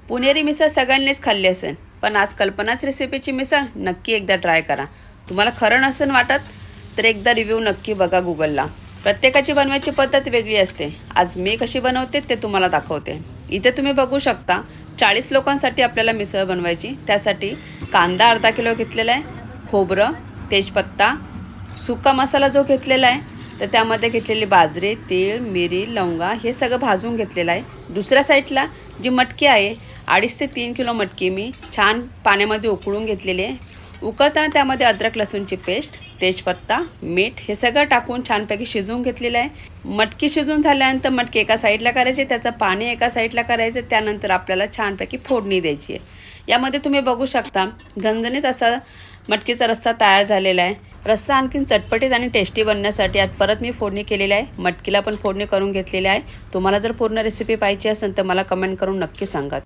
पुणेरी मिसळ सगळ्यांनीच खाल्ली असेल, पण आज कल्पनाच रेसिपीची मिसळ नक्की एकदा ट्राय करा. तुम्हाला खरं नसेल वाटत तर एकदा रिव्ह्यू नक्की बघा गुगलला. प्रत्येकाची बनवायची पद्धत वेगळी असते. आज मी कशी बनवते ते तुम्हाला दाखवते. इथे तुम्ही बघू शकता 40 लोकांसाठी आपल्याला मिसळ बनवायची. त्यासाठी कांदा अर्धा किलो घेतलेला आहे, खोबरं, तेजपत्ता, सुका मसाला जो घेतलेला आहे, तर त्यामध्ये घेतलेली बाजरी, तीळ, मिरी, लवंगा हे सगळं भाजून घेतलेलं आहे. दुसऱ्या साईडला जी मटकी आहे 2.5 ते 3 किलो मटकी मी छान पाण्यामध्ये उकळून घेतलेली आहे. उकळताना त्यामध्ये अद्रक लसूणची पेस्ट, तेजपत्ता, मीठ हे सगळं टाकून छानपैकी शिजवून घेतलेलं आहे. मटकी शिजून झाल्यानंतर मटकी एका साईडला करायची, त्याचं पाणी एका साईडला करायचं. त्यानंतर आपल्याला छानपैकी फोडणी द्यायची आहे. यामध्ये तुम्ही बघू शकता झणझणीत असा मटकीचा रस्सा तयार झालेला आहे. रस्सा आणखीन चटपटीत आणि टेस्टी बनण्यासाठी आज परत मी फोडणी केलेली आहे. मटकीला पण फोडणी करून घेतलेली आहे. तुम्हाला जर पूर्ण रेसिपी पाहिजे असेल तर मला कमेंट करून नक्की सांगा.